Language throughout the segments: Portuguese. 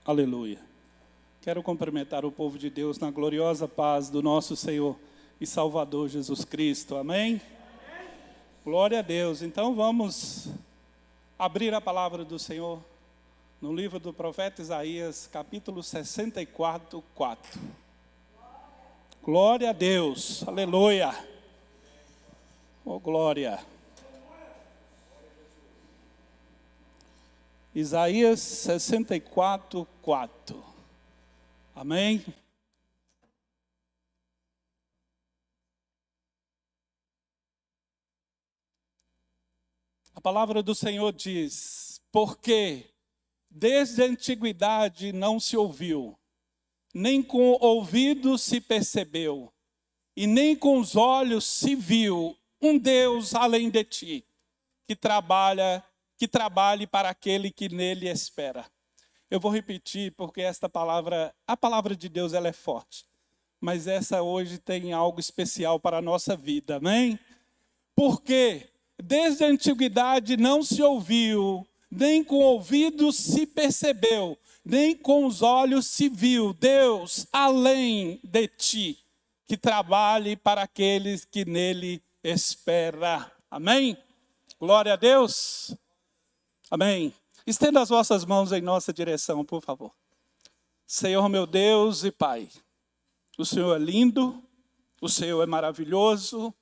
Aleluia. Quero cumprimentar o povo de Deus na gloriosa paz do nosso Senhor e Salvador Jesus Cristo. Amém? Glória a Deus. Então vamos abrir a palavra do Senhor no livro do profeta Isaías, capítulo 64, 4. Glória a Deus. Aleluia. Oh, glória. Isaías 64, 4. Amém? A palavra do Senhor diz: porque desde a antiguidade não se ouviu, nem com o ouvido se percebeu, e nem com os olhos se viu um Deus além de ti, que trabalhe para aquele que nele espera. Eu vou repetir porque esta palavra, a palavra de Deus, ela é forte. Mas essa hoje tem algo especial para a nossa vida, amém? Porque desde a antiguidade não se ouviu, nem com o ouvido se percebeu, nem com os olhos se viu Deus além de ti, que trabalhe para aqueles que nele espera. Amém? Glória a Deus. Amém. Estenda as vossas mãos em nossa direção, por favor. Senhor meu Deus e Pai, o Senhor é lindo, o Senhor é maravilhoso,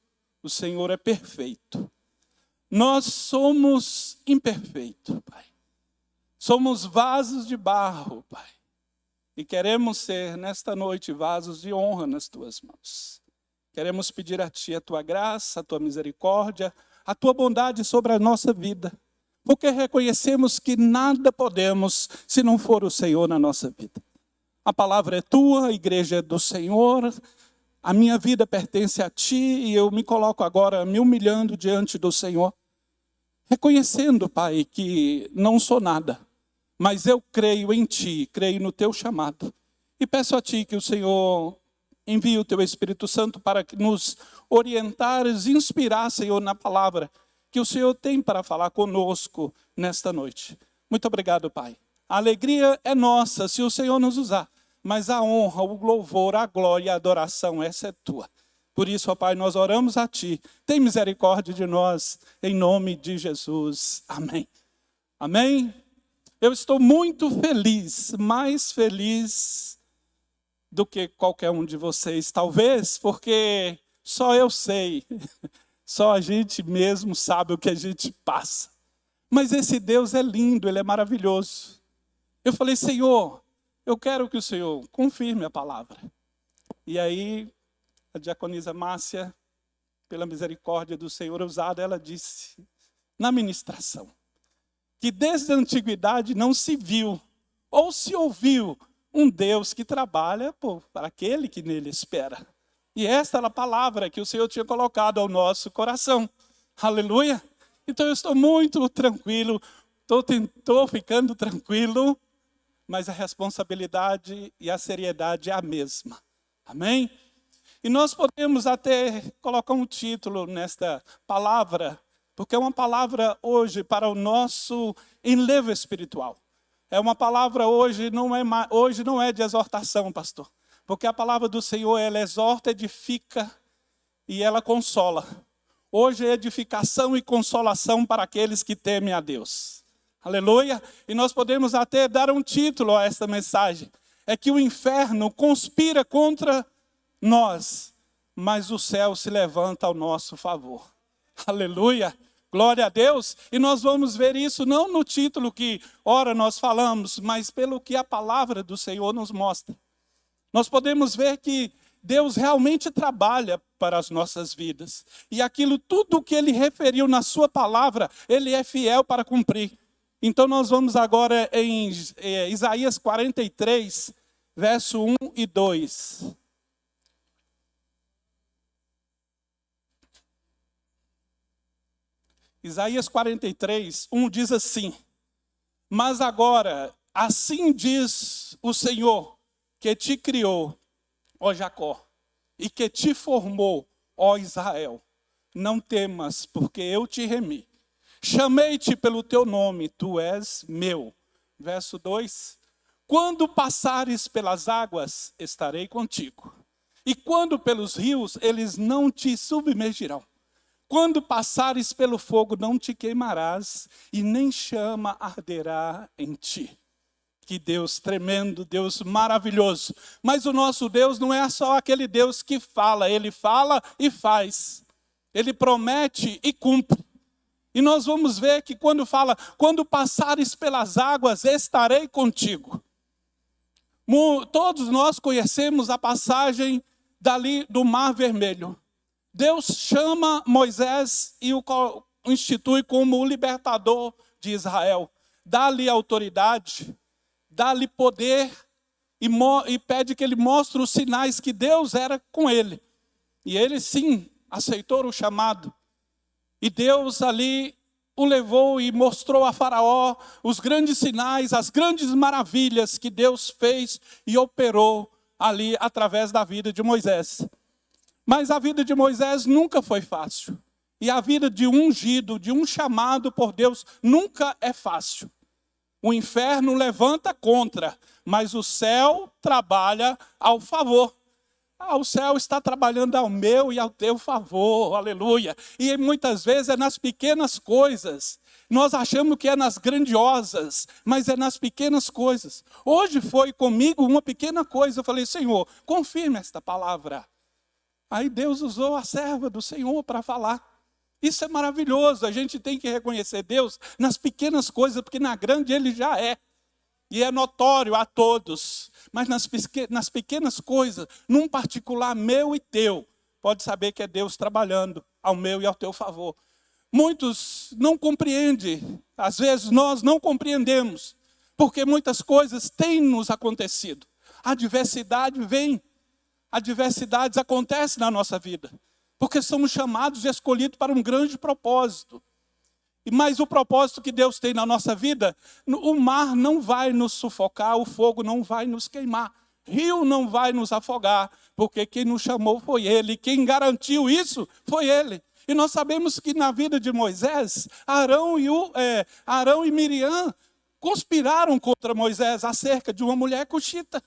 o Senhor é perfeito. Nós somos imperfeitos, Pai. Somos vasos de barro, Pai. E queremos ser, nesta noite, vasos de honra nas Tuas mãos. Queremos pedir a Ti a Tua graça, a Tua misericórdia, a Tua bondade sobre a nossa vida. Porque reconhecemos que nada podemos se não for o Senhor na nossa vida. A palavra é Tua, a igreja é do Senhor, a minha vida pertence a Ti e eu me coloco agora me humilhando diante do Senhor. Reconhecendo, Pai, que não sou nada, mas eu creio em Ti, creio no Teu chamado. E peço a Ti que o Senhor envie o Teu Espírito Santo para nos orientar, inspirar, Senhor, na palavra que o Senhor tem para falar conosco nesta noite. Muito obrigado, Pai. A alegria é nossa se o Senhor nos usar, mas a honra, o louvor, a glória e a adoração, essa é Tua. Por isso, ó Pai, nós oramos a Ti. Tem misericórdia de nós, em nome de Jesus. Amém. Amém. Eu estou muito feliz, mais feliz do que qualquer um de vocês, talvez, porque só eu sei. Só a gente mesmo sabe o que a gente passa. Mas esse Deus é lindo, Ele é maravilhoso. Eu falei, Senhor, eu quero que o Senhor confirme a palavra. E aí, a diaconisa Márcia, pela misericórdia do Senhor usada, ela disse, na ministração, que desde a antiguidade não se viu, ou se ouviu, um Deus que trabalha para aquele que nele espera. E esta era a palavra que o Senhor tinha colocado ao nosso coração. Aleluia. Então eu estou muito tranquilo, estou ficando tranquilo, mas a responsabilidade e a seriedade é a mesma. Amém? E nós podemos até colocar um título nesta palavra, porque é uma palavra hoje para o nosso enlevo espiritual. É uma palavra hoje não é de exortação, pastor. Porque a palavra do Senhor, ela exorta, edifica e ela consola. Hoje é edificação e consolação para aqueles que temem a Deus. Aleluia! E nós podemos até dar um título a esta mensagem. É que o inferno conspira contra nós, mas o céu se levanta ao nosso favor. Aleluia! Glória a Deus! E nós vamos ver isso não no título que ora nós falamos, mas pelo que a palavra do Senhor nos mostra. Nós podemos ver que Deus realmente trabalha para as nossas vidas. E aquilo, tudo que Ele referiu na sua palavra, Ele é fiel para cumprir. Então nós vamos agora em Isaías 43, verso 1 e 2. Isaías 43, 1 diz assim: mas agora, assim diz o Senhor, que te criou, ó Jacó, e que te formou, ó Israel. Não temas, porque eu te remi. Chamei-te pelo teu nome, tu és meu. Verso 2. Quando passares pelas águas, estarei contigo. E quando pelos rios, eles não te submergirão. Quando passares pelo fogo, não te queimarás, e nem chama arderá em ti. Que Deus tremendo, Deus maravilhoso. Mas o nosso Deus não é só aquele Deus que fala, Ele fala e faz. Ele promete e cumpre. E nós vamos ver que quando fala, quando passares pelas águas, estarei contigo. Todos nós conhecemos a passagem dali do Mar Vermelho. Deus chama Moisés e o institui como o libertador de Israel. Dá-lhe autoridade, dá-lhe poder e pede que ele mostre os sinais que Deus era com ele. E ele sim aceitou o chamado. E Deus ali o levou e mostrou a Faraó os grandes sinais, as grandes maravilhas que Deus fez e operou ali através da vida de Moisés. Mas a vida de Moisés nunca foi fácil. E a vida de um ungido, de um chamado por Deus, nunca é fácil. O inferno levanta contra, mas o céu trabalha ao favor. O céu está trabalhando ao meu e ao teu favor, aleluia. E muitas vezes é nas pequenas coisas. Nós achamos que é nas grandiosas, mas é nas pequenas coisas. Hoje foi comigo uma pequena coisa. Eu falei, Senhor, confirme esta palavra. Aí Deus usou a serva do Senhor para falar. Isso é maravilhoso. A gente tem que reconhecer Deus nas pequenas coisas, porque na grande Ele já é. E é notório a todos. Mas nas pequenas coisas, num particular meu e teu, pode saber que é Deus trabalhando ao meu e ao teu favor. Muitos não compreendem, às vezes nós não compreendemos, porque muitas coisas têm nos acontecido. A adversidade vem, adversidades acontecem na nossa vida, porque somos chamados e escolhidos para um grande propósito. Mas o propósito que Deus tem na nossa vida, o mar não vai nos sufocar, o fogo não vai nos queimar, rio não vai nos afogar, porque quem nos chamou foi Ele, quem garantiu isso foi Ele. E nós sabemos que na vida de Moisés, Arão e Miriam conspiraram contra Moisés acerca de uma mulher cuxita.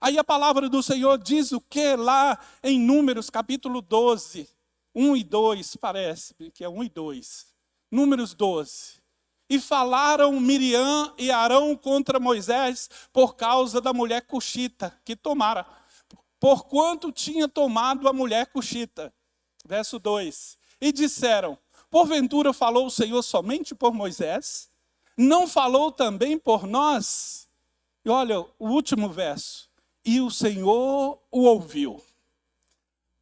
Aí a palavra do Senhor diz o que lá em Números capítulo 12, 1 e 2, parece que é 1 e 2. Números 12. E falaram Miriam e Arão contra Moisés por causa da mulher cuxita que tomara. Porquanto tinha tomado a mulher cuxita. Verso 2. E disseram, porventura falou o Senhor somente por Moisés? Não falou também por nós? E olha o último verso. E o Senhor o ouviu.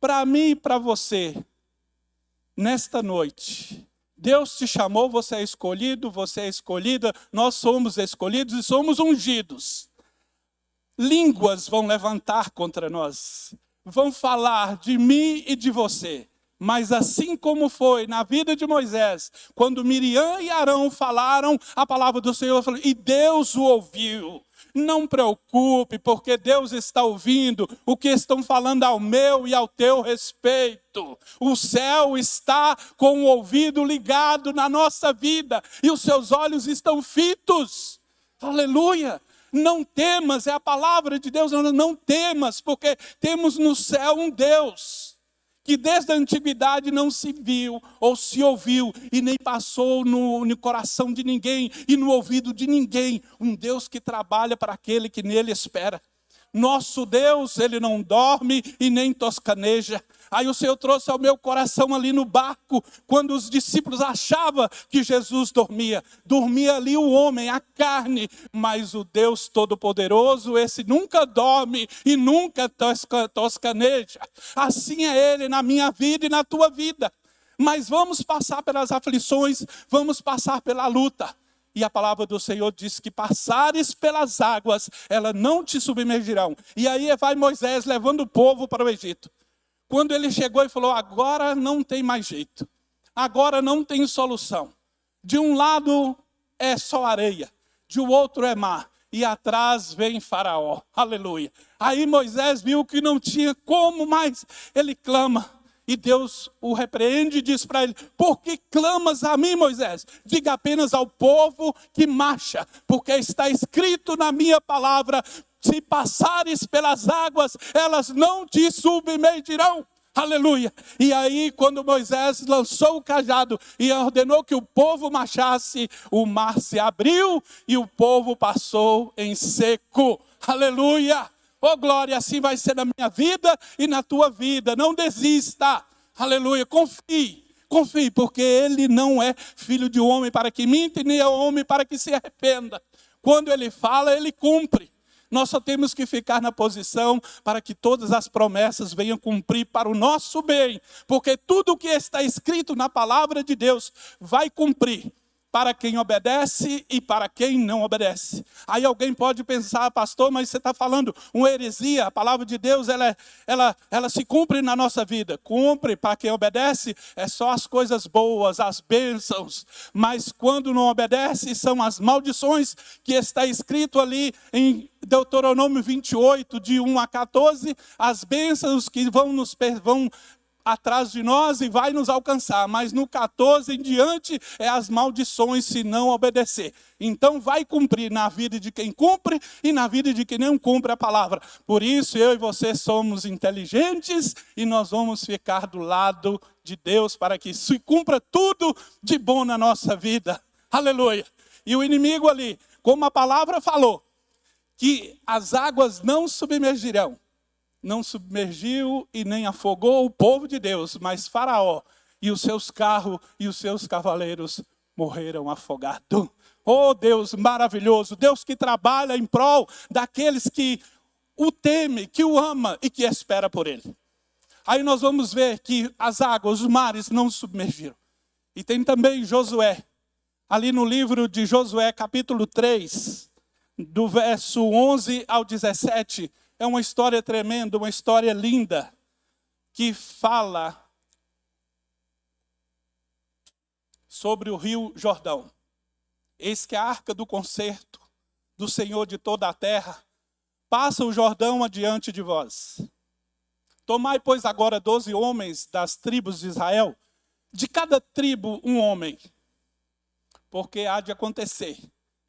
Para mim e para você, nesta noite, Deus te chamou, você é escolhido, você é escolhida, nós somos escolhidos e somos ungidos. Línguas vão levantar contra nós, vão falar de mim e de você. Mas assim como foi na vida de Moisés, quando Miriam e Arão falaram, a palavra do Senhor falou, e Deus o ouviu. Não preocupe, porque Deus está ouvindo o que estão falando ao meu e ao teu respeito. O céu está com o ouvido ligado na nossa vida e os seus olhos estão fitos. Aleluia! Não temas, é a palavra de Deus, não temas, porque temos no céu um Deus que desde a antiguidade não se viu ou se ouviu e nem passou no coração de ninguém e no ouvido de ninguém. Um Deus que trabalha para aquele que nele espera. Nosso Deus, Ele não dorme e nem toscaneja. Aí o Senhor trouxe ao meu coração ali no barco, quando os discípulos achavam que Jesus dormia. Dormia ali o homem, a carne, mas o Deus Todo-Poderoso, esse nunca dorme e nunca toscaneja. Assim é Ele na minha vida e na tua vida. Mas vamos passar pelas aflições, vamos passar pela luta. E a palavra do Senhor diz que passares pelas águas, elas não te submergirão. E aí vai Moisés levando o povo para o Egito. Quando ele chegou e falou, agora não tem mais jeito. Agora não tem solução. De um lado é só areia, de outro é mar. E atrás vem Faraó. Aleluia. Aí Moisés viu que não tinha como mais. Ele clama. E Deus o repreende e diz para ele: por que clamas a mim, Moisés? Diga apenas ao povo que marcha, porque está escrito na minha palavra: se passares pelas águas, elas não te submergirão. Aleluia. E aí, quando Moisés lançou o cajado e ordenou que o povo marchasse, o mar se abriu e o povo passou em seco. Aleluia. Oh glória, assim vai ser na minha vida e na tua vida. Não desista. Aleluia. Confie, porque ele não é filho de homem para que minta, nem é homem para que se arrependa. Quando ele fala, ele cumpre. Nós só temos que ficar na posição para que todas as promessas venham cumprir para o nosso bem. Porque tudo o que está escrito na palavra de Deus vai cumprir para quem obedece e para quem não obedece. Aí alguém pode pensar: pastor, mas você está falando uma heresia. A palavra de Deus, ela se cumpre na nossa vida. Cumpre para quem obedece, é só as coisas boas, as bênçãos. Mas quando não obedece, são as maldições que está escrito ali em Deuteronômio 28, de 1 a 14, as bênçãos que vão atrás de nós e vai nos alcançar, mas no 14 em diante é as maldições se não obedecer. Então vai cumprir na vida de quem cumpre e na vida de quem não cumpre a palavra. Por isso eu e você somos inteligentes e nós vamos ficar do lado de Deus para que se cumpra tudo de bom na nossa vida. Aleluia. E o inimigo ali, como a palavra falou, que as águas não submergirão. Não submergiu e nem afogou o povo de Deus, mas Faraó e os seus carros e os seus cavaleiros morreram afogados. Oh Deus maravilhoso, Deus que trabalha em prol daqueles que o teme, que o ama e que espera por ele. Aí nós vamos ver que as águas, os mares não submergiram. E tem também Josué, ali no livro de Josué, capítulo 3, do verso 11 ao 17, é uma história tremenda, uma história linda, que fala sobre o rio Jordão. Eis que a arca do concerto do Senhor de toda a terra passa o Jordão adiante de vós. Tomai, pois, agora 12 homens das tribos de Israel, de cada tribo um homem, porque há de acontecer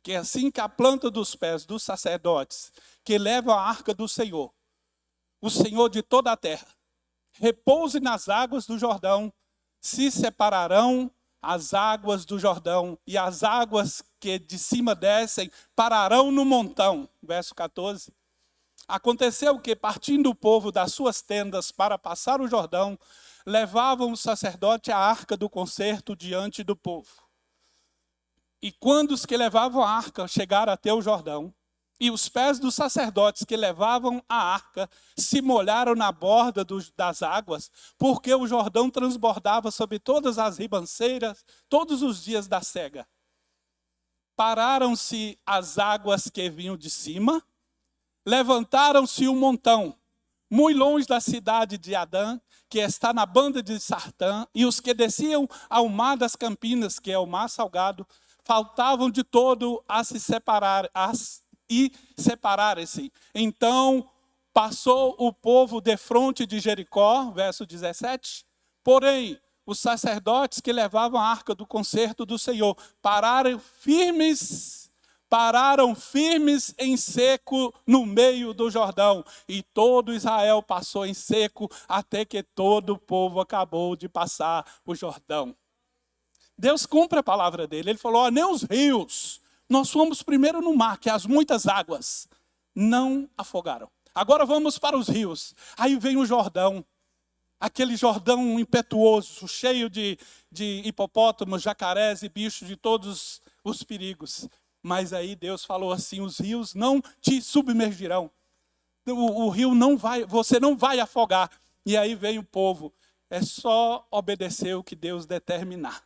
que assim que a planta dos pés dos sacerdotes que levam a arca do Senhor, o Senhor de toda a terra, repouse nas águas do Jordão, se separarão as águas do Jordão, e as águas que de cima descem pararão no montão. Verso 14. Aconteceu que, partindo o povo das suas tendas para passar o Jordão, levavam o sacerdote a arca do concerto diante do povo. E quando os que levavam a arca chegaram até o Jordão, e os pés dos sacerdotes que levavam a arca se molharam na borda das águas, porque o Jordão transbordava sobre todas as ribanceiras todos os dias da cega. Pararam-se as águas que vinham de cima, levantaram-se um montão, muito longe da cidade de Adã, que está na banda de Sartã, e os que desciam ao mar das Campinas, que é o mar salgado, faltavam de todo a se separar, e separarem-se. Então passou o povo defronte de Jericó, verso 17. Porém, os sacerdotes que levavam a arca do concerto do Senhor pararam firmes em seco no meio do Jordão. E todo Israel passou em seco até que todo o povo acabou de passar o Jordão. Deus cumpre a palavra dele. Ele falou: nem os rios. Nós fomos primeiro no mar, que as muitas águas não afogaram. Agora vamos para os rios. Aí vem o Jordão, aquele Jordão impetuoso, cheio de hipopótamos, jacarés e bichos de todos os perigos. Mas aí Deus falou assim: os rios não te submergirão. O rio não vai, você não vai afogar. E aí vem o povo. É só obedecer o que Deus determinar.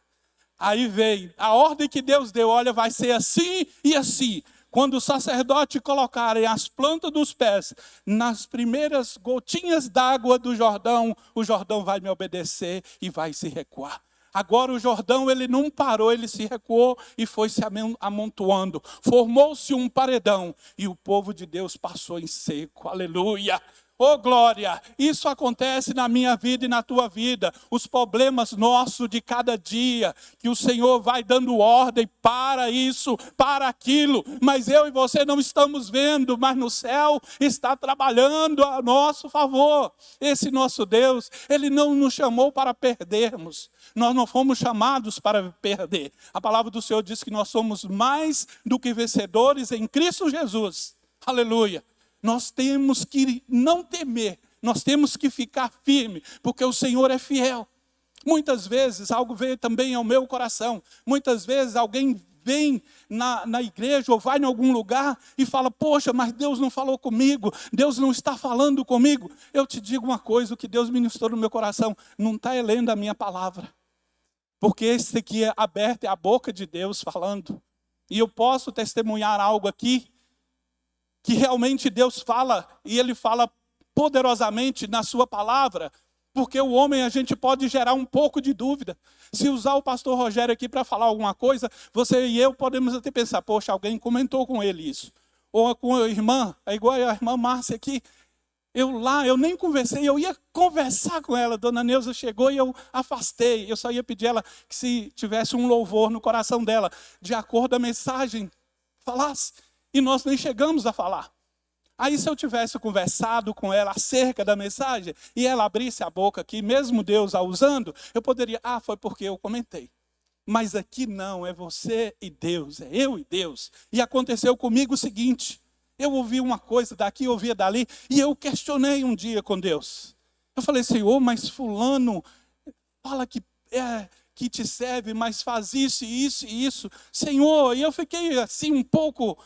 Aí vem a ordem que Deus deu: olha, vai ser assim e assim. Quando o sacerdote colocarem as plantas dos pés nas primeiras gotinhas d'água do Jordão, o Jordão vai me obedecer e vai se recuar. Agora o Jordão, ele não parou, ele se recuou e foi se amontoando. Formou-se um paredão e o povo de Deus passou em seco. Aleluia! Oh glória, isso acontece na minha vida e na tua vida. Os problemas nossos de cada dia, que o Senhor vai dando ordem para isso, para aquilo. Mas eu e você não estamos vendo, mas no céu está trabalhando a nosso favor. Esse nosso Deus, Ele não nos chamou para perdermos. Nós não fomos chamados para perder. A palavra do Senhor diz que nós somos mais do que vencedores em Cristo Jesus. Aleluia. Nós temos que não temer, nós temos que ficar firme, porque o Senhor é fiel. Muitas vezes, algo veio também ao meu coração, muitas vezes alguém vem na igreja ou vai em algum lugar e fala, poxa, mas Deus não falou comigo, Deus não está falando comigo. Eu te digo uma coisa, o que Deus ministrou no meu coração, não está lendo a minha palavra. Porque esse aqui é aberto, é a boca de Deus falando. E eu posso testemunhar algo aqui, que realmente Deus fala, e Ele fala poderosamente na sua palavra, porque o homem a gente pode gerar um pouco de dúvida. Se usar o pastor Rogério aqui para falar alguma coisa, você e eu podemos até pensar, poxa, alguém comentou com ele isso. Ou com a irmã, é igual a irmã Márcia aqui. Eu nem conversei, eu ia conversar com ela, dona Neuza chegou e eu afastei. Eu só ia pedir ela que se tivesse um louvor no coração dela, de acordo com a mensagem, falasse. E nós nem chegamos a falar. Aí se eu tivesse conversado com ela acerca da mensagem, e ela abrisse a boca aqui, mesmo Deus a usando, eu poderia, foi porque eu comentei. Mas aqui não, é você e Deus, é eu e Deus. E aconteceu comigo o seguinte, eu ouvi uma coisa daqui, ouvia dali, e eu questionei um dia com Deus. Eu falei, Senhor, mas fulano fala que te serve, mas faz isso, isso e isso. Senhor, e eu fiquei assim um pouco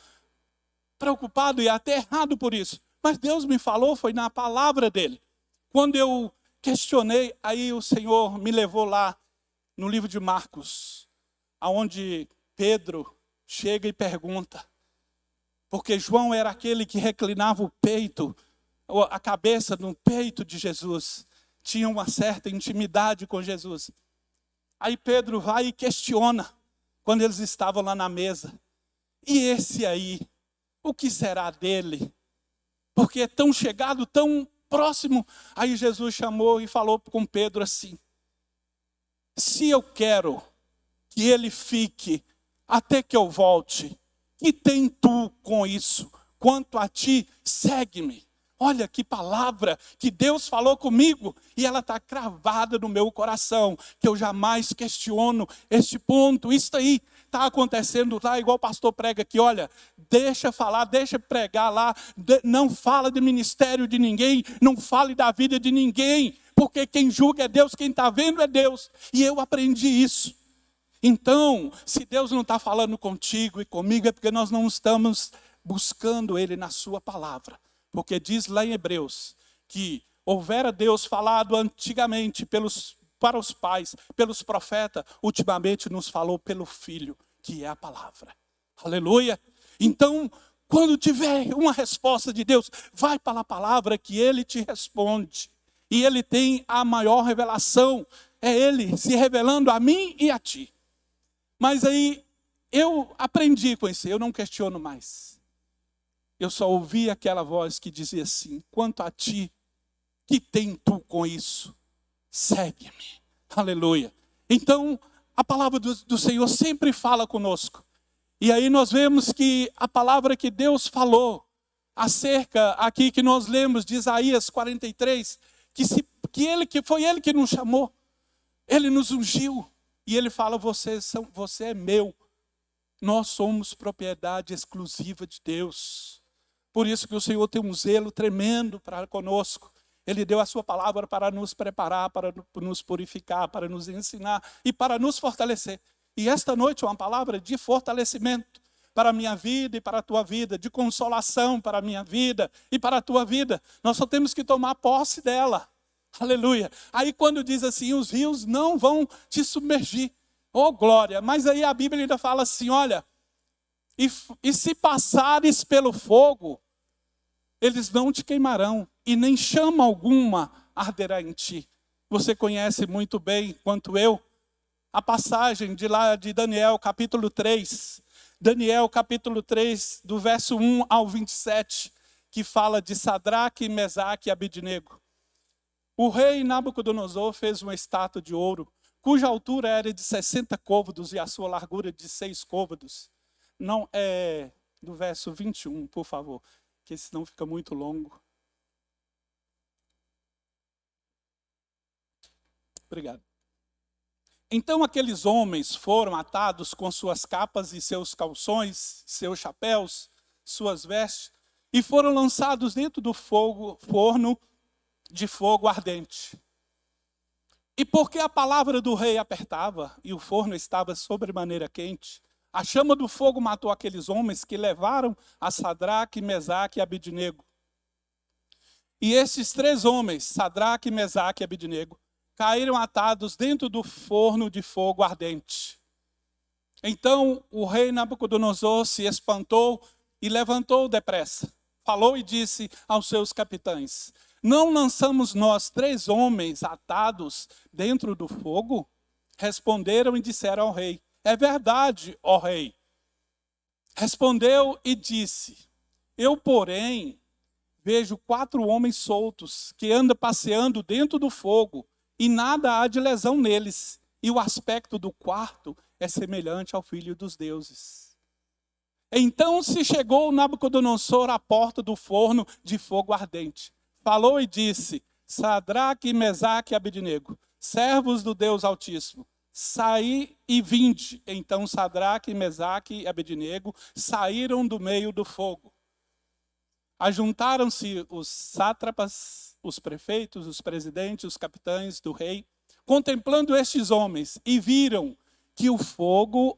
preocupado e até errado por isso. Mas Deus me falou, foi na palavra dele. Quando eu questionei, aí o Senhor me levou lá no livro de Marcos, aonde Pedro chega e pergunta. Porque João era aquele que reclinava o peito, a cabeça no peito de Jesus. Tinha uma certa intimidade com Jesus. Aí Pedro vai e questiona, quando eles estavam lá na mesa. E esse aí? O que será dele? Porque é tão chegado, tão próximo. Aí Jesus chamou e falou com Pedro assim, se eu quero que ele fique até que eu volte, que tem tu com isso? Quanto a ti, segue-me. Olha que palavra que Deus falou comigo e ela está cravada no meu coração, que eu jamais questiono este ponto. Isso aí está acontecendo lá, igual o pastor prega aqui, olha, deixa falar, deixa pregar lá, não fala de ministério de ninguém, não fale da vida de ninguém, porque quem julga é Deus, quem está vendo é Deus. E eu aprendi isso. Então, se Deus não está falando contigo e comigo, é porque nós não estamos buscando Ele na sua palavra. Porque diz lá em Hebreus que houvera Deus falado antigamente para os pais, pelos profetas, ultimamente nos falou pelo Filho, que é a palavra. Aleluia! Então, quando tiver uma resposta de Deus, vai para a palavra que Ele te responde. E Ele tem a maior revelação, é Ele se revelando a mim e a ti. Mas aí, eu aprendi com isso, eu não questiono mais. Eu só ouvi aquela voz que dizia assim, quanto a ti, que tem tu com isso? Segue-me. Aleluia. Então, a palavra do Senhor sempre fala conosco. E aí nós vemos que a palavra que Deus falou, acerca aqui que nós lemos de Isaías 43, que foi Ele que nos chamou, Ele nos ungiu. E Ele fala, você é meu. Nós somos propriedade exclusiva de Deus. Por isso que o Senhor tem um zelo tremendo para conosco. Ele deu a sua palavra para nos preparar, para nos purificar, para nos ensinar e para nos fortalecer. E esta noite é uma palavra de fortalecimento para a minha vida e para a tua vida, de consolação para a minha vida e para a tua vida. Nós só temos que tomar posse dela. Aleluia. Aí quando diz assim, os rios não vão te submergir. Oh glória. Mas aí a Bíblia ainda fala assim, olha, e se passares pelo fogo, eles não te queimarão, e nem chama alguma arderá em ti. Você conhece muito bem, quanto eu, a passagem de lá de Daniel, capítulo 3. Daniel, capítulo 3, do verso 1 ao 27. que fala de Sadraque, Mesaque e Abednego. O rei Nabucodonosor fez uma estátua de ouro, cuja altura era de 60 côvados e a sua largura de 6 côvados. Não é do verso 21, por favor, que senão fica muito longo. Obrigado. Então aqueles homens foram atados com suas capas e seus calções, seus chapéus, suas vestes, e foram lançados dentro do forno de fogo ardente. E porque a palavra do rei apertava e o forno estava sobremaneira quente, a chama do fogo matou aqueles homens que levaram a Sadraque, Mesaque e Abednego. E esses 3 homens, Sadraque, Mesaque e Abednego, caíram atados dentro do forno de fogo ardente. Então o rei Nabucodonosor se espantou e levantou depressa. Falou e disse aos seus capitães: não lançamos nós 3 homens atados dentro do fogo? Responderam e disseram ao rei: é verdade, ó rei. Respondeu e disse: eu, porém, vejo 4 homens soltos que andam passeando dentro do fogo, e nada há de lesão neles, e o aspecto do quarto é semelhante ao Filho dos deuses. Então se chegou Nabucodonosor à porta do forno de fogo ardente. Falou e disse: Sadraque, Mesaque e Abednego, servos do Deus Altíssimo, saí e vinde. Então Sadraque, Mesaque e Abednego saíram do meio do fogo. Ajuntaram-se os sátrapas, os prefeitos, os presidentes, os capitães do rei, contemplando estes homens, e viram que o fogo,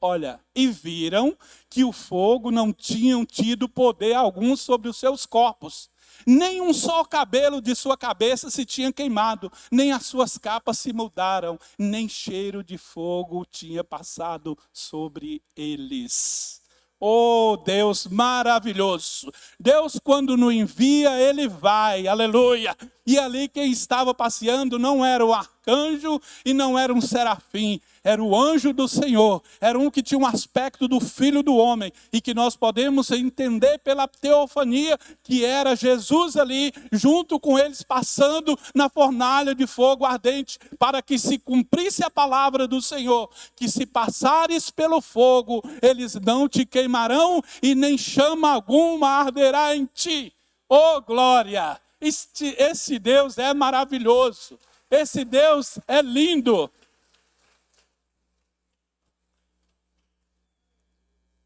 viram que o fogo não tinha tido poder algum sobre os seus corpos. Nem um só cabelo de sua cabeça se tinha queimado, nem as suas capas se mudaram, nem cheiro de fogo tinha passado sobre eles. Oh, Deus maravilhoso. Deus, quando nos envia, Ele vai, aleluia. E ali quem estava passeando não era o arcanjo e não era um serafim, era o anjo do Senhor. Era um que tinha um aspecto do Filho do Homem e que nós podemos entender pela teofania que era Jesus ali, junto com eles, passando na fornalha de fogo ardente, para que se cumprisse a palavra do Senhor, que se passares pelo fogo, eles não te queimarão e nem chama alguma arderá em ti. Oh, glória! Esse Deus é maravilhoso. Esse Deus é lindo.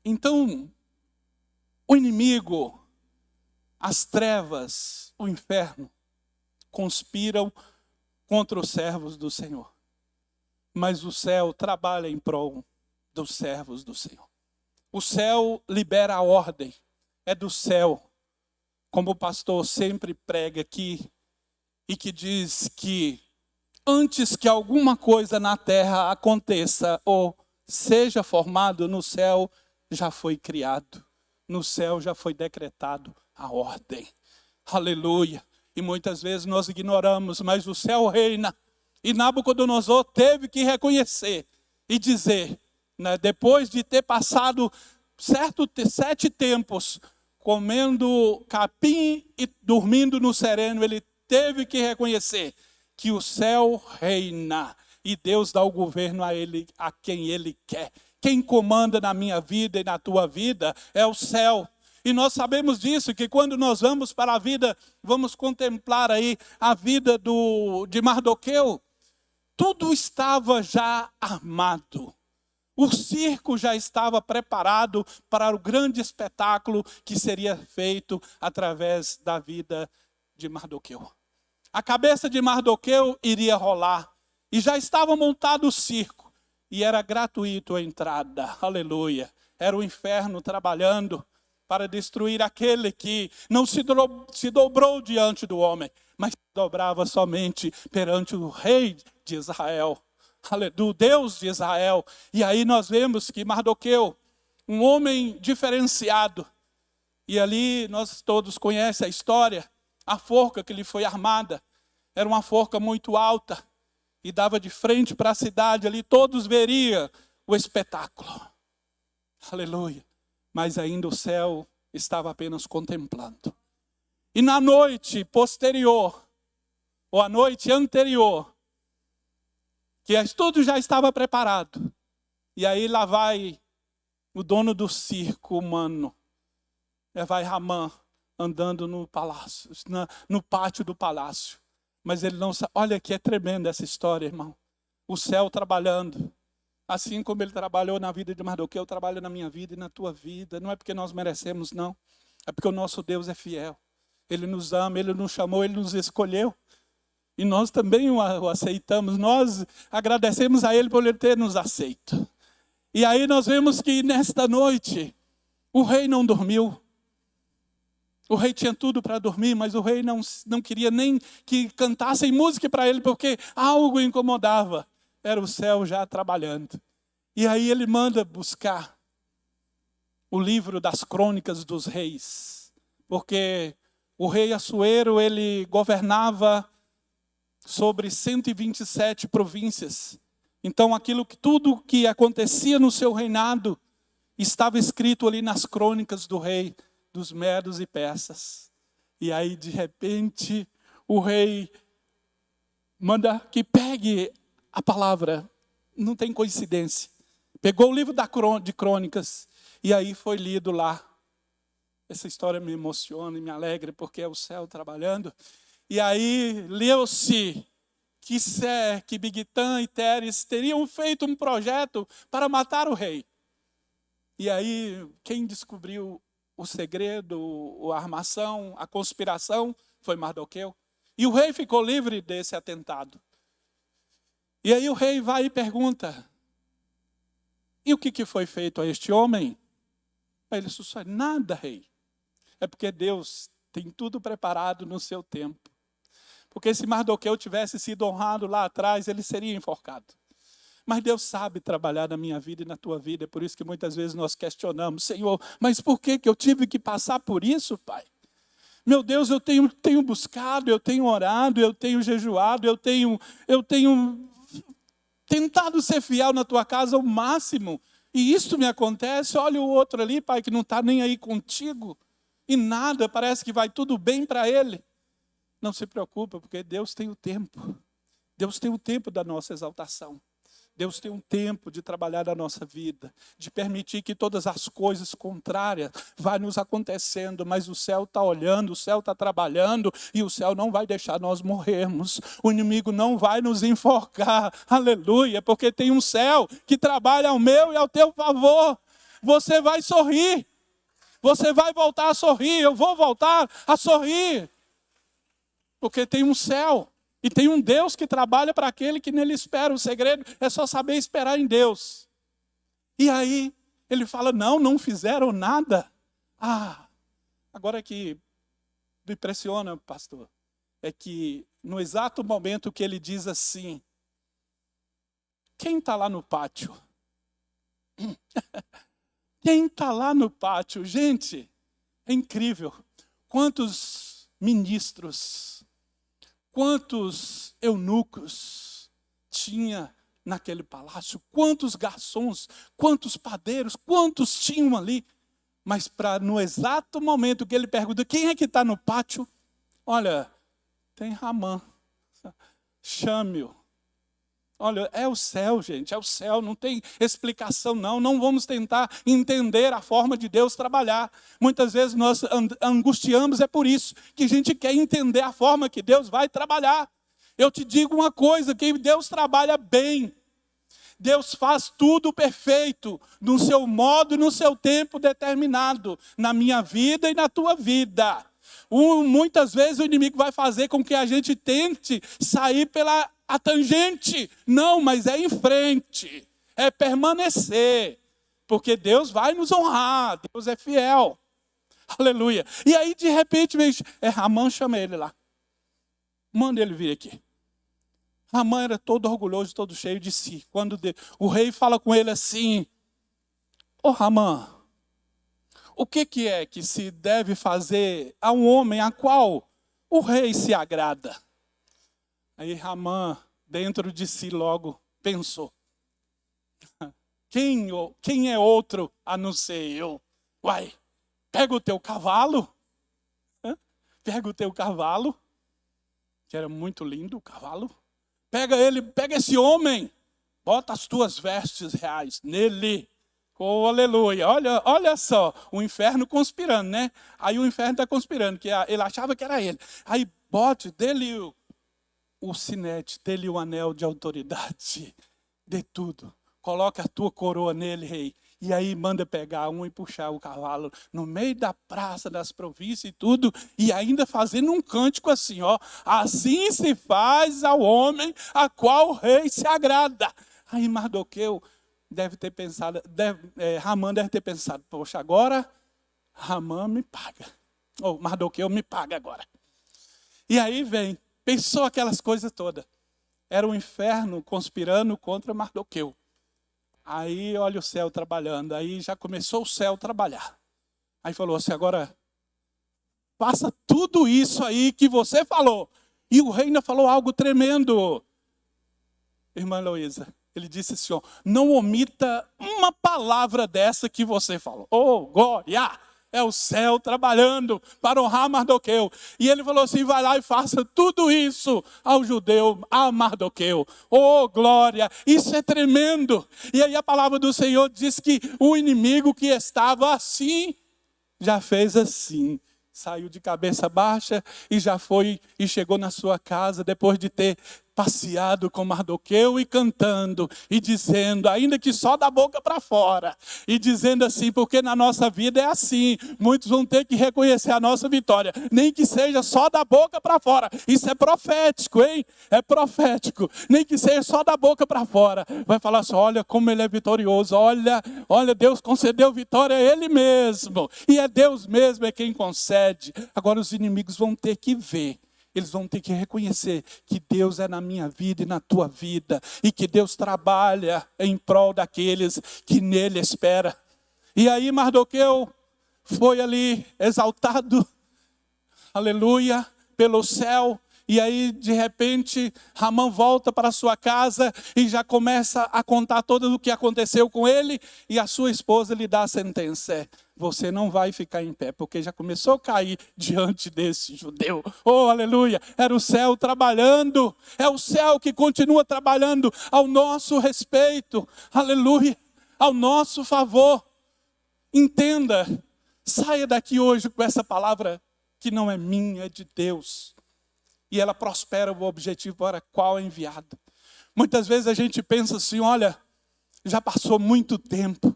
Então, o inimigo, as trevas, o inferno, conspiram contra os servos do Senhor. Mas o céu trabalha em prol dos servos do Senhor. O céu libera a ordem, é do céu. Como o pastor sempre prega aqui, e que diz que antes que alguma coisa na terra aconteça ou seja formado, no céu já foi criado. No céu já foi decretado a ordem. Aleluia. E muitas vezes nós ignoramos, mas o céu reina. E Nabucodonosor teve que reconhecer e dizer, né, depois de ter passado 7 tempos comendo capim e dormindo no sereno, ele teve que reconhecer que o céu reina e Deus dá o governo a ele, a quem ele quer. Quem comanda na minha vida e na tua vida é o céu. E nós sabemos disso, que quando nós vamos para a vida, vamos contemplar aí a vida de Mardoqueu, tudo estava já armado. O circo já estava preparado para o grande espetáculo que seria feito através da vida de Mardoqueu. A cabeça de Mardoqueu iria rolar e já estava montado o circo e era gratuito a entrada. Aleluia. Era o inferno trabalhando para destruir aquele que não se dobrou diante do homem, mas se dobrava somente perante o rei de Israel. Do Deus de Israel. E aí nós vemos que Mardoqueu, um homem diferenciado, e ali nós todos conhecem a história, a forca que lhe foi armada, era uma forca muito alta, e dava de frente para a cidade, ali todos veriam o espetáculo. Aleluia. Mas ainda o céu estava apenas contemplando. E na noite posterior, ou a noite anterior, que tudo já estava preparado. E aí lá vai o dono do circo humano, vai Ramã, andando no palácio, no pátio do palácio. Mas ele não sabe. Olha que é tremenda essa história, irmão. O céu trabalhando. Assim como ele trabalhou na vida de Mardoqueu, trabalha na minha vida e na tua vida. Não é porque nós merecemos, não. É porque o nosso Deus é fiel. Ele nos ama, Ele nos chamou, Ele nos escolheu. E nós também o aceitamos. Nós agradecemos a Ele por Ele ter nos aceito. E aí nós vemos que nesta noite, o rei não dormiu. O rei tinha tudo para dormir, mas o rei não queria nem que cantassem música para ele, porque algo incomodava. Era o céu já trabalhando. E aí ele manda buscar o livro das crônicas dos reis. Porque o rei Assuero, ele governava sobre 127 províncias. Então tudo que acontecia no seu reinado estava escrito ali nas crônicas do rei, dos medos e persas. E aí de repente o rei manda que pegue a palavra. Não tem coincidência. Pegou o livro de crônicas e aí foi lido lá. Essa história me emociona e me alegra porque é o céu trabalhando. E aí leu-se que Bigtã e Teres teriam feito um projeto para matar o rei. E aí quem descobriu o segredo, a armação, a conspiração foi Mardoqueu. E o rei ficou livre desse atentado. E aí o rei vai e pergunta: e o que foi feito a este homem? Aí ele sussurra: nada, rei. É porque Deus tem tudo preparado no seu tempo. Porque se Mardoqueu tivesse sido honrado lá atrás, ele seria enforcado. Mas Deus sabe trabalhar na minha vida e na tua vida. É por isso que muitas vezes nós questionamos: Senhor, mas por que eu tive que passar por isso, Pai? Meu Deus, eu tenho buscado, eu tenho orado, eu tenho jejuado, eu tenho tentado ser fiel na tua casa ao máximo. E isso me acontece. Olha o outro ali, Pai, que não está nem aí contigo. E nada, parece que vai tudo bem para ele. Não se preocupa, porque Deus tem o tempo. Deus tem o tempo da nossa exaltação. Deus tem um tempo de trabalhar na nossa vida, de permitir que todas as coisas contrárias vá nos acontecendo, mas o céu está olhando, o céu está trabalhando e o céu não vai deixar nós morrermos. O inimigo não vai nos enforcar, aleluia, porque tem um céu que trabalha ao meu e ao teu favor. Você vai sorrir, você vai voltar a sorrir, eu vou voltar a sorrir, porque tem um céu. E tem um Deus que trabalha para aquele que nele espera. O segredo é só saber esperar em Deus. E aí ele fala: não fizeram nada. Agora que me impressiona, pastor, é que no exato momento que ele diz assim: quem está lá no pátio? Quem está lá no pátio? Gente, é incrível. Quantos ministros, quantos eunucos tinha naquele palácio, quantos garçons, quantos padeiros, quantos tinham ali. Mas no exato momento que ele pergunta: quem é que está no pátio? Olha, tem Ramã, chame-o. Olha, é o céu, gente, é o céu, não tem explicação não vamos tentar entender a forma de Deus trabalhar. Muitas vezes nós angustiamos, é por isso que a gente quer entender a forma que Deus vai trabalhar. Eu te digo uma coisa, que Deus trabalha bem. Deus faz tudo perfeito, no seu modo e no seu tempo determinado, na minha vida e na tua vida. Muitas vezes o inimigo vai fazer com que a gente tente sair pela tangente. Não, mas é em frente, é permanecer, porque Deus vai nos honrar, Deus é fiel. Aleluia. E aí de repente, Ramã, chama ele lá. Manda ele vir aqui. Ramã era todo orgulhoso, todo cheio de si. Quando o rei fala com ele assim: ô Ramã, o que é que se deve fazer a um homem a qual o rei se agrada? Aí Ramã, dentro de si, logo pensou: quem é outro a não ser eu? Uai, pega o teu cavalo, pega o teu cavalo, que era muito lindo o cavalo, pega ele, pega esse homem, bota as tuas vestes reais nele. Oh, aleluia. Olha só, o inferno conspirando, né? Aí o inferno está conspirando, que ele achava que era ele. Aí bote dele o sinete, dele o anel de autoridade, dê tudo. Coloca a tua coroa nele, rei. E aí manda pegar um e puxar o cavalo no meio da praça das províncias e tudo. E ainda fazendo um cântico assim, ó. Assim se faz ao homem a qual o rei se agrada. Aí Mardoqueu deve ter pensado, Ramã deve ter pensado, poxa, agora Ramã me paga. Ou Mardoqueu me paga agora. E aí vem, pensou aquelas coisas todas. Era o inferno conspirando contra Mardoqueu. Aí olha o céu trabalhando, aí já começou o céu a trabalhar. Aí falou assim, agora faça tudo isso aí que você falou. E o rei ainda falou algo tremendo. Irmã Heloísa, ele disse assim, ó, não omita uma palavra dessa que você falou. Oh, glória! É o céu trabalhando para honrar Mardoqueu. E ele falou assim, vai lá e faça tudo isso ao judeu, a Mardoqueu. Oh, glória! Isso é tremendo. E aí a palavra do Senhor diz que o inimigo que estava assim, já fez assim. Saiu de cabeça baixa e já foi e chegou na sua casa depois de ter passeado com Mardoqueu e cantando e dizendo, ainda que só da boca para fora, e dizendo assim, porque na nossa vida é assim, muitos vão ter que reconhecer a nossa vitória, nem que seja só da boca para fora. Isso é profético, hein? É profético. Nem que seja só da boca para fora. Vai falar assim, olha como ele é vitorioso, olha, Deus concedeu vitória a ele mesmo, e é Deus mesmo é quem concede. Agora os inimigos vão ter que ver. Eles vão ter que reconhecer que Deus é na minha vida e na tua vida. E que Deus trabalha em prol daqueles que nele esperam. E aí Mardoqueu foi ali exaltado, aleluia, pelo céu. E aí, de repente, Ramã volta para sua casa e já começa a contar tudo o que aconteceu com ele. E a sua esposa lhe dá a sentença. Você não vai ficar em pé, porque já começou a cair diante desse judeu. Oh, aleluia! Era o céu trabalhando. É o céu que continua trabalhando ao nosso respeito. Aleluia! Ao nosso favor. Entenda. Saia daqui hoje com essa palavra que não é minha, é de Deus. E ela prospera o objetivo para qual é enviado. Muitas vezes a gente pensa assim, olha, já passou muito tempo.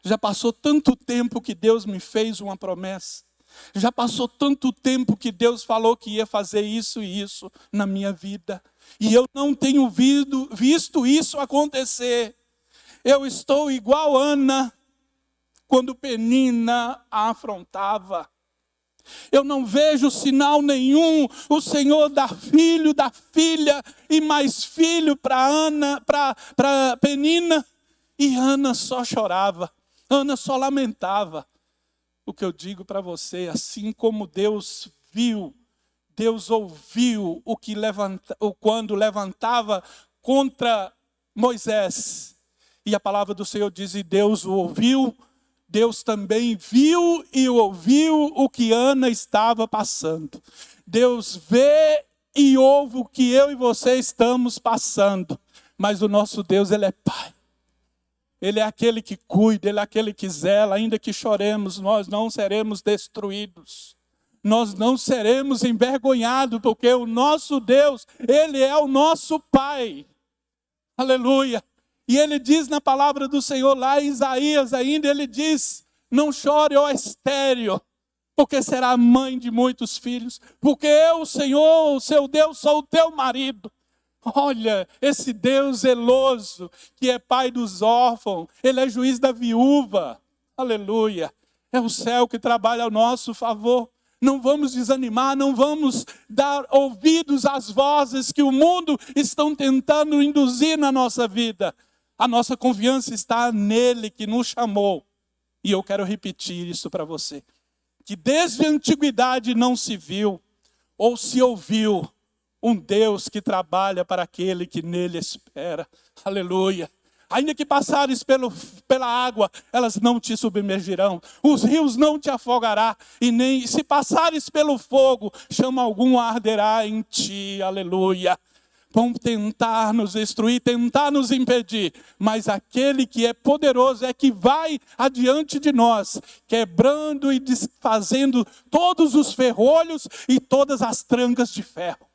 Já passou tanto tempo que Deus me fez uma promessa. Já passou tanto tempo que Deus falou que ia fazer isso e isso na minha vida. E eu não tenho visto isso acontecer. Eu estou igual Ana, quando Penina a afrontava. Eu não vejo sinal nenhum. O Senhor dá filho, dá filha e mais filho para Ana, para Penina. E Ana só chorava. Ana só lamentava. O que eu digo para você, assim como Deus viu, Deus ouviu quando levantava contra Moisés. E a palavra do Senhor diz, e Deus o ouviu. Deus também viu e ouviu o que Ana estava passando. Deus vê e ouve o que eu e você estamos passando. Mas o nosso Deus, Ele é Pai. Ele é aquele que cuida, Ele é aquele que zela. Ainda que choremos, nós não seremos destruídos. Nós não seremos envergonhados, porque o nosso Deus, Ele é o nosso Pai. Aleluia. E ele diz na palavra do Senhor lá em Isaías ainda, ele diz, não chore, ó estéril, porque será mãe de muitos filhos, porque eu, o Senhor, o seu Deus, sou o teu marido. Olha, esse Deus zeloso, que é pai dos órfãos, ele é juiz da viúva. Aleluia. É o céu que trabalha ao nosso favor. Não vamos desanimar, não vamos dar ouvidos às vozes que o mundo estão tentando induzir na nossa vida. A nossa confiança está nele que nos chamou. E eu quero repetir isso para você. Que desde a antiguidade não se viu ou se ouviu um Deus que trabalha para aquele que nele espera. Aleluia. Ainda que passares pela água, elas não te submergirão. Os rios não te afogará. E nem se passares pelo fogo, chama algum arderá em ti. Aleluia. Vão tentar nos destruir, tentar nos impedir. Mas aquele que é poderoso é que vai adiante de nós, quebrando e desfazendo todos os ferrolhos e todas as trancas de ferro.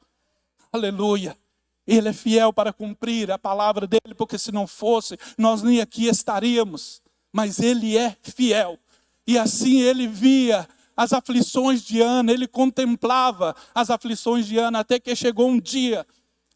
Aleluia. Ele é fiel para cumprir a palavra dele, porque se não fosse, nós nem aqui estaríamos. Mas ele é fiel. E assim ele via as aflições de Ana, ele contemplava as aflições de Ana, até que chegou um dia,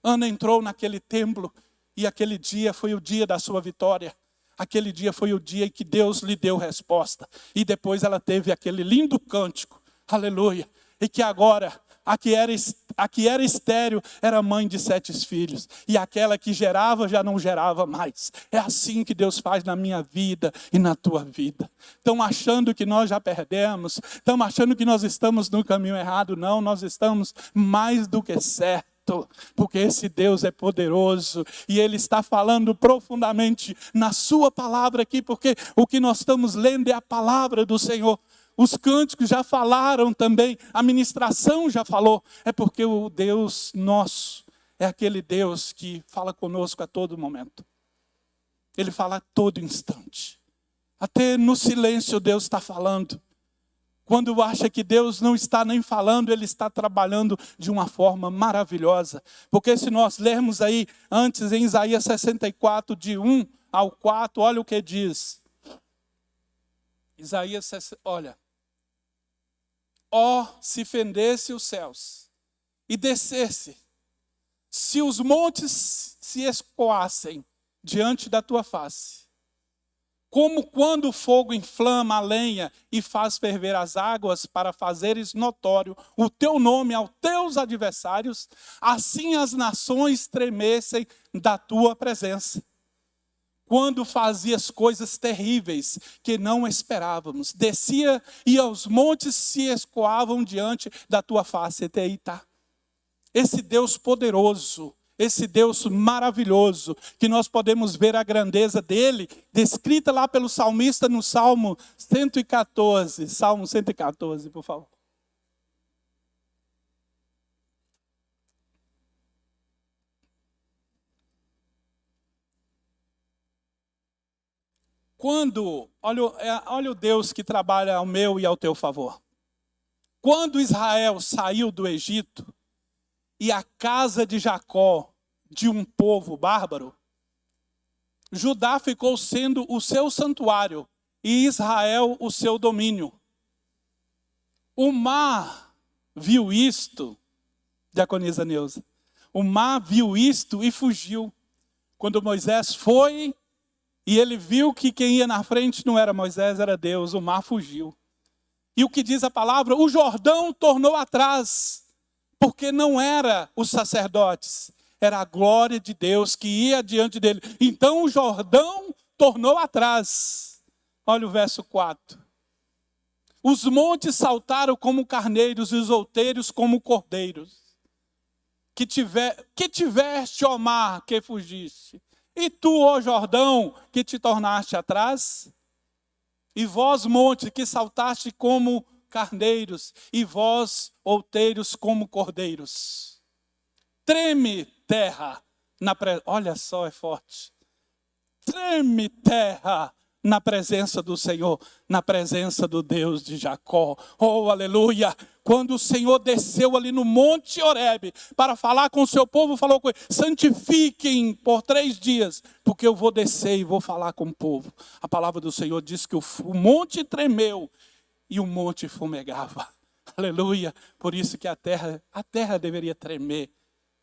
Ana entrou naquele templo, e aquele dia foi o dia da sua vitória. Aquele dia foi o dia em que Deus lhe deu resposta. E depois ela teve aquele lindo cântico, aleluia. E que agora, a que era estéril, era mãe de 7 filhos. E aquela que gerava, já não gerava mais. É assim que Deus faz na minha vida e na tua vida. Estão achando que nós já perdemos? Estão achando que nós estamos no caminho errado? Não, nós estamos mais do que certo. Porque esse Deus é poderoso e Ele está falando profundamente na sua palavra aqui, porque o que nós estamos lendo é a palavra do Senhor. Os cânticos já falaram também, a ministração já falou. É porque o Deus nosso é aquele Deus que fala conosco a todo momento. Ele fala a todo instante. Até no silêncio Deus está falando. Quando acha que Deus não está nem falando, Ele está trabalhando de uma forma maravilhosa. Porque se nós lermos aí antes em Isaías 64, de 1 ao 4, olha o que diz. Isaías, olha. Ó, se fendesse os céus e descesse, se os montes se escoassem diante da tua face, como quando o fogo inflama a lenha e faz ferver as águas para fazeres notório o teu nome aos teus adversários, assim as nações tremessem da tua presença. Quando fazias coisas terríveis que não esperávamos, descia e os montes se escoavam diante da tua face. Até aí tá. Esse Deus poderoso, esse Deus maravilhoso, que nós podemos ver a grandeza dele, descrita lá pelo salmista no Salmo 114. Salmo 114, por favor. Olha o Deus que trabalha ao meu e ao teu favor. Quando Israel saiu do Egito, e a casa de Jacó, de um povo bárbaro, Judá ficou sendo o seu santuário e Israel o seu domínio. O mar viu isto, diaconisa Neuza, o mar viu isto e fugiu. Quando Moisés foi e ele viu que quem ia na frente não era Moisés, era Deus, o mar fugiu. E o que diz a palavra? O Jordão tornou atrás. Porque não era os sacerdotes, era a glória de Deus que ia diante dele. Então o Jordão tornou atrás. Olha o verso 4. Os montes saltaram como carneiros e os outeiros como cordeiros. Que tiveste, ó mar, que fugiste. E tu, ó Jordão, que te tornaste atrás. E vós, monte, que saltaste como carneiros, e vós, outeiros, como cordeiros. Treme terra, olha só, é forte. Treme terra na presença do Senhor, na presença do Deus de Jacó. Oh, aleluia! Quando o Senhor desceu ali no Monte Horebe para falar com o seu povo, falou com ele: santifiquem por 3 dias, porque eu vou descer e vou falar com o povo. A palavra do Senhor diz que o monte tremeu e o monte fumegava. Aleluia! Por isso que a terra deveria tremer.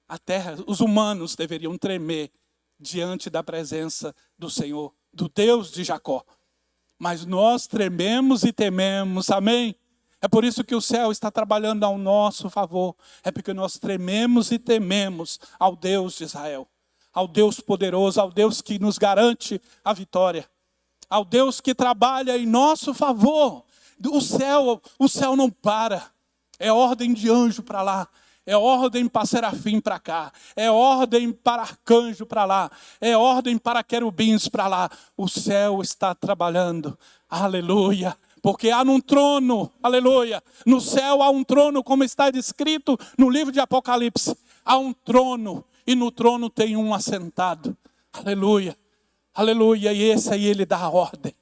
A terra, os humanos deveriam tremer diante da presença do Senhor, do Deus de Jacó. Mas nós trememos e tememos, amém? É por isso que o céu está trabalhando ao nosso favor. É porque nós trememos e tememos ao Deus de Israel, ao Deus poderoso, ao Deus que nos garante a vitória, ao Deus que trabalha em nosso favor. O céu não para, é ordem de anjo para lá. é ordem para serafim para cá, é ordem para arcanjo para lá, é ordem para querubins para lá. O céu está trabalhando, aleluia, porque há um trono, aleluia, no céu há um trono, como está descrito no livro de Apocalipse, há um trono, e no trono tem um assentado, aleluia, aleluia, e esse aí ele dá a ordem.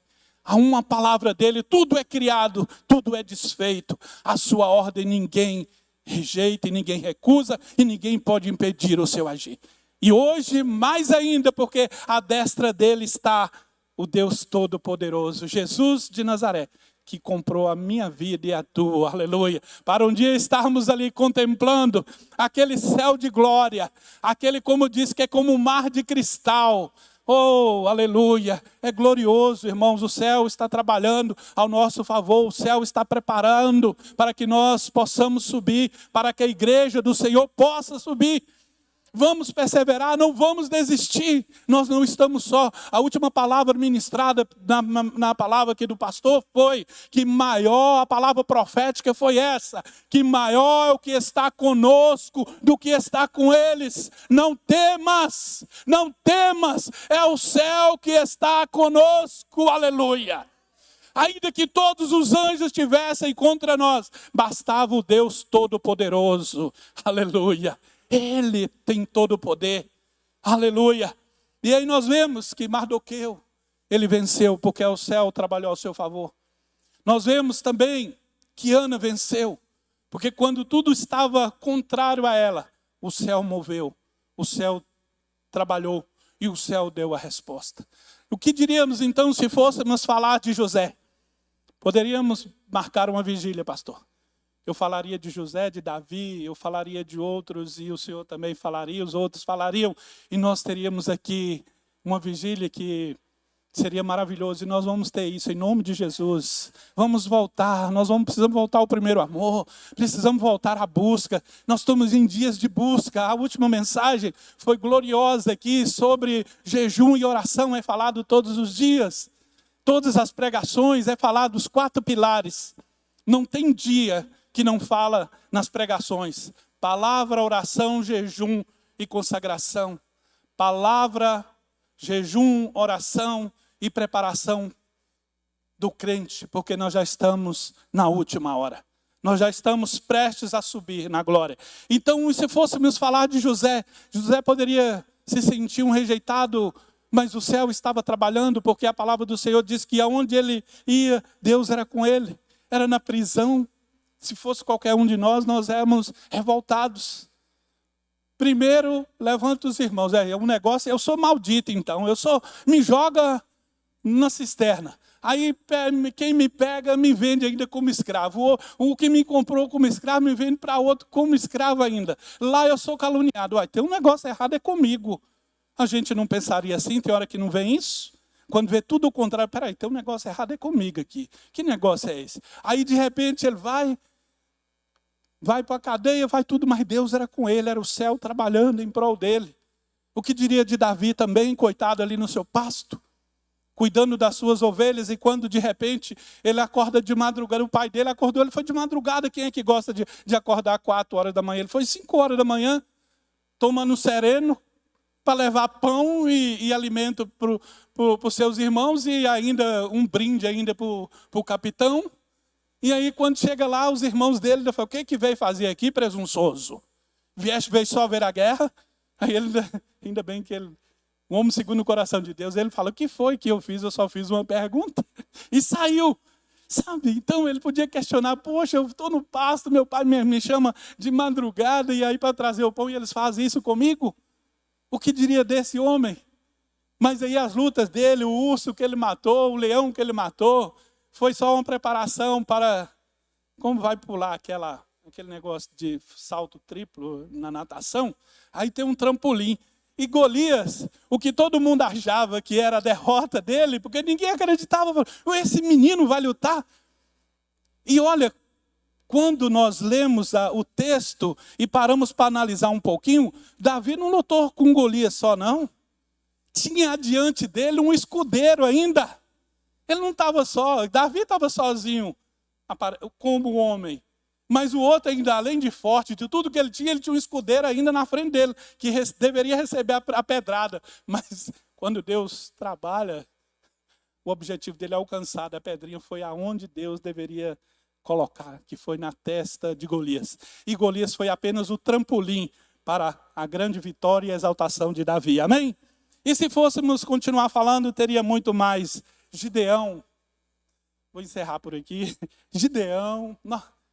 A uma palavra dele, tudo é criado, tudo é desfeito. A sua ordem ninguém rejeita, e ninguém recusa, e ninguém pode impedir o seu agir. E hoje, mais ainda, porque à destra dele está o Deus Todo-Poderoso, Jesus de Nazaré, que comprou a minha vida e a tua, aleluia. Para um dia estarmos ali contemplando aquele céu de glória, aquele, como diz, que é como um mar de cristal. Oh, aleluia, é glorioso, irmãos, o céu está trabalhando ao nosso favor, o céu está preparando para que nós possamos subir, para que a igreja do Senhor possa subir. Vamos perseverar, não vamos desistir, nós não estamos só. A última palavra ministrada na palavra aqui do pastor foi que maior, a palavra profética foi essa, que maior é o que está conosco do que está com eles. Não temas, não temas, é o céu que está conosco, aleluia. Ainda que todos os anjos estivessem contra nós, bastava o Deus Todo-Poderoso, aleluia. Ele tem todo o poder, aleluia. E aí nós vemos que Mardoqueu, ele venceu, porque o céu trabalhou ao seu favor. Nós vemos também que Ana venceu, porque quando tudo estava contrário a ela, o céu moveu, o céu trabalhou e o céu deu a resposta. O que diríamos então se fôssemos falar de José? Poderíamos marcar uma vigília, pastor. Eu falaria de José, de Davi, eu falaria de outros, e o Senhor também falaria, os outros falariam, e nós teríamos aqui uma vigília que seria maravilhoso, e nós vamos ter isso em nome de Jesus. Vamos voltar, precisamos voltar ao primeiro amor, precisamos voltar à busca. Nós estamos em dias de busca. A última mensagem foi gloriosa aqui sobre jejum e oração, é falado todos os dias. Todas as pregações é falado dos 4 pilares. Não tem dia que não fala nas pregações. Palavra, oração, jejum e consagração. Palavra, jejum, oração e preparação do crente, porque nós já estamos na última hora. Nós já estamos prestes a subir na glória. Então, se fôssemos falar de José, José poderia se sentir um rejeitado, mas o céu estava trabalhando, porque a palavra do Senhor diz que aonde ele ia, Deus era com ele. Era na prisão. Se fosse qualquer um de nós, nós éramos revoltados. Primeiro, levanta os irmãos. É um negócio, eu sou maldito então. Me joga na cisterna. Aí quem me pega, me vende ainda como escravo. O que me comprou como escravo, me vende para outro como escravo ainda. Lá eu sou caluniado. Tem um negócio errado, é comigo. A gente não pensaria assim, tem hora que não vem isso. Quando vê tudo o contrário, peraí, tem um negócio errado, é comigo aqui. Que negócio é esse? Aí de repente ele vai para a cadeia, vai tudo, mas Deus era com ele, era o céu trabalhando em prol dele. O que diria de Davi também, coitado ali no seu pasto, cuidando das suas ovelhas, e quando de repente ele acorda de madrugada, o pai dele acordou, ele foi de madrugada. Quem é que gosta de acordar 4 horas da manhã? Ele foi 5 horas da manhã, tomando sereno, para levar pão e alimento para os seus irmãos, e ainda um brinde ainda para o capitão. E aí quando chega lá, os irmãos dele falam: o que veio fazer aqui, presunçoso? Veio só ver a guerra? Aí ele, ainda bem que ele, um homem segundo o coração de Deus, ele fala: o que foi que eu fiz? Eu só fiz uma pergunta. E saiu. Sabe, então ele podia questionar: poxa, eu estou no pasto, meu pai me chama de madrugada, e aí para trazer o pão, e eles fazem isso comigo? O que diria desse homem? Mas aí as lutas dele, o urso que ele matou, o leão que ele matou, foi só uma preparação para, como vai pular aquele negócio de salto triplo na natação, aí tem um trampolim. E Golias, o que todo mundo achava que era a derrota dele, porque ninguém acreditava, esse menino vai lutar. E olha, quando nós lemos o texto e paramos para analisar um pouquinho, Davi não lutou com Golias só, não. Tinha adiante dele um escudeiro ainda. Ele não estava só, Davi estava sozinho como homem. Mas o outro ainda, além de forte, de tudo que ele tinha um escudeiro ainda na frente dele, que deveria receber a pedrada. Mas quando Deus trabalha, o objetivo dele é alcançado. A pedrinha foi aonde Deus deveria colocar, que foi na testa de Golias. E Golias foi apenas o trampolim para a grande vitória e exaltação de Davi. Amém? E se fôssemos continuar falando, teria muito mais. Gideão, vou encerrar por aqui. Gideão,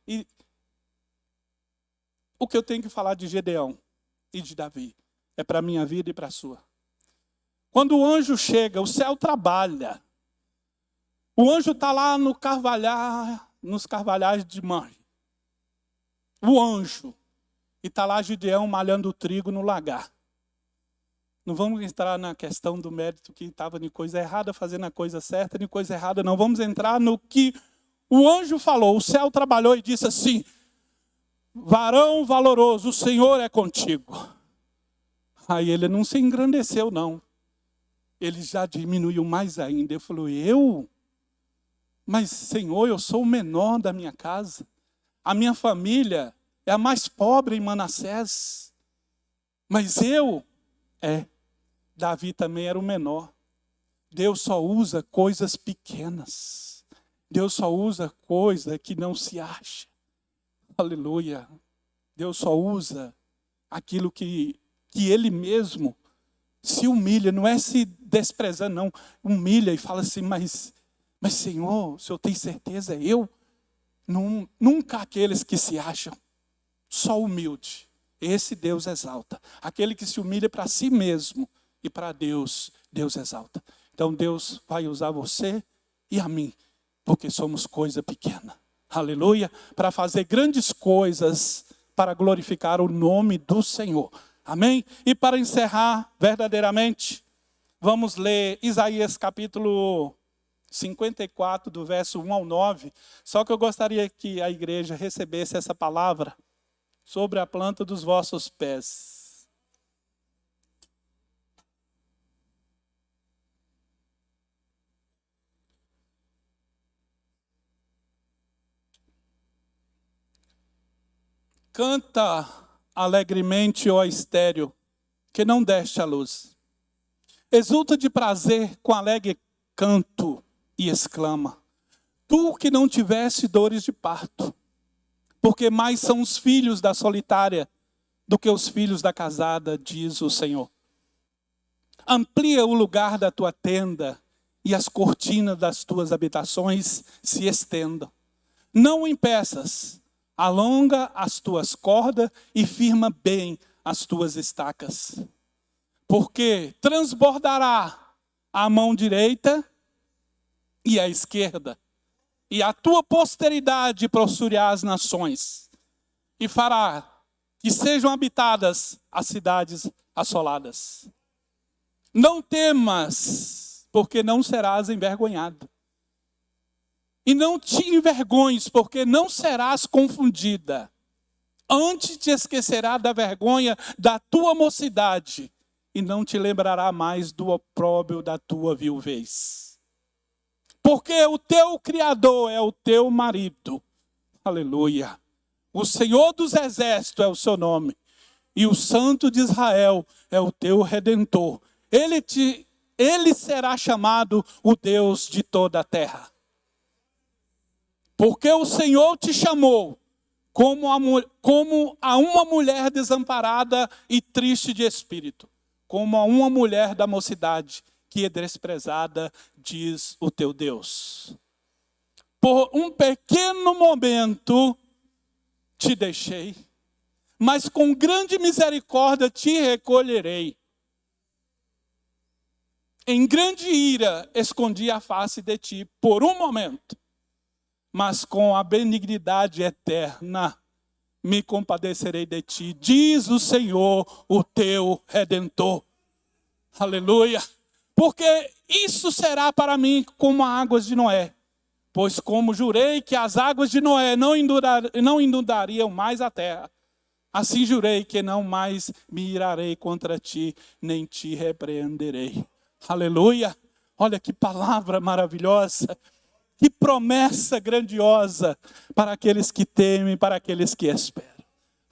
e o que eu tenho que falar de Gideão e de Davi é para a minha vida e para a sua. Quando o anjo chega, o céu trabalha. O anjo está lá no nos carvalhais de Manre. O anjo. E está lá Gideão malhando o trigo no lagar. Não vamos entrar na questão do mérito que estava de coisa errada, fazendo a coisa certa, de coisa errada. Não, vamos entrar no que o anjo falou. O céu trabalhou e disse assim: varão valoroso, o Senhor é contigo. Aí ele não se engrandeceu, não. Ele já diminuiu mais ainda. Ele falou: eu? Mas, Senhor, eu sou o menor da minha casa. A minha família é a mais pobre em Manassés. Mas Davi também era o menor. Deus só usa coisas pequenas. Deus só usa coisa que não se acha. Aleluia. Deus só usa aquilo que Ele mesmo se humilha. Não é se desprezando, não. Humilha e fala assim: mas Senhor, o Senhor tem certeza? Eu? Nunca aqueles que se acham. Só humilde. Esse Deus exalta. Aquele que se humilha para si mesmo e para Deus, Deus exalta. Então Deus vai usar você e a mim, porque somos coisa pequena. Aleluia. Para fazer grandes coisas, para glorificar o nome do Senhor. Amém? E para encerrar verdadeiramente, vamos ler Isaías capítulo 54, do verso 1 ao 9. Só que eu gostaria que a igreja recebesse essa palavra sobre a planta dos vossos pés. Canta alegremente, ó estéreo, que não deste a luz. Exulta de prazer com alegre canto e exclama: tu que não tiveste dores de parto, porque mais são os filhos da solitária do que os filhos da casada, diz o Senhor. Amplia o lugar da tua tenda e as cortinas das tuas habitações se estendam. Não o impeças, alonga as tuas cordas e firma bem as tuas estacas. Porque transbordará a mão direita e a esquerda, e a tua posteridade possuirá as nações, e fará que sejam habitadas as cidades assoladas. Não temas, porque não serás envergonhado. E não te envergonhes, porque não serás confundida. Antes te esquecerá da vergonha da tua mocidade, e não te lembrará mais do opróbrio da tua viuvez. Porque o teu Criador é o teu marido. Aleluia. O Senhor dos Exércitos é o seu nome. E o Santo de Israel é o teu Redentor. Ele será chamado o Deus de toda a terra. Porque o Senhor te chamou como a uma mulher desamparada e triste de espírito. Como a uma mulher da mocidade que é desprezada, diz o teu Deus. Por um pequeno momento te deixei, mas com grande misericórdia te recolherei. Em grande ira escondi a face de ti por um momento, mas com a benignidade eterna me compadecerei de ti, diz o Senhor, o teu Redentor. Aleluia. Porque isso será para mim como as águas de Noé. Pois como jurei que as águas de Noé não inundariam mais a terra, assim jurei que não mais me irarei contra ti, nem te repreenderei. Aleluia. Olha que palavra maravilhosa. Que promessa grandiosa para aqueles que temem, para aqueles que esperam.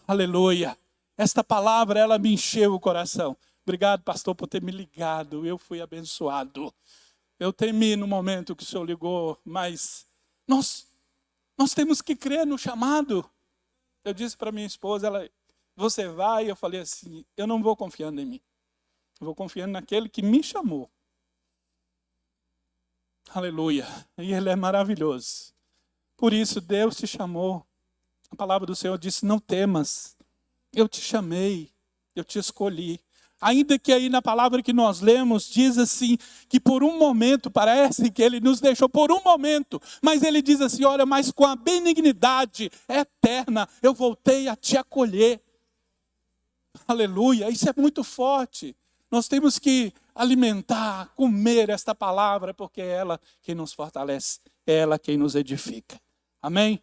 Aleluia. Esta palavra, ela me encheu o coração. Obrigado, pastor, por ter me ligado. Eu fui abençoado. Eu temi no momento que o senhor ligou, mas nós temos que crer no chamado. Eu disse para minha esposa, você vai? Eu falei assim, eu não vou confiando em mim. Eu vou confiando naquele que me chamou. Aleluia. E Ele é maravilhoso. Por isso, Deus te chamou. A palavra do Senhor disse, não temas. Eu te chamei, eu te escolhi. Ainda que aí na palavra que nós lemos, diz assim, que por um momento, parece que Ele nos deixou por um momento. Mas Ele diz assim, olha, mas com a benignidade eterna, eu voltei a te acolher. Aleluia, isso é muito forte. Nós temos que alimentar, comer esta palavra, porque é ela quem nos fortalece, é ela quem nos edifica. Amém?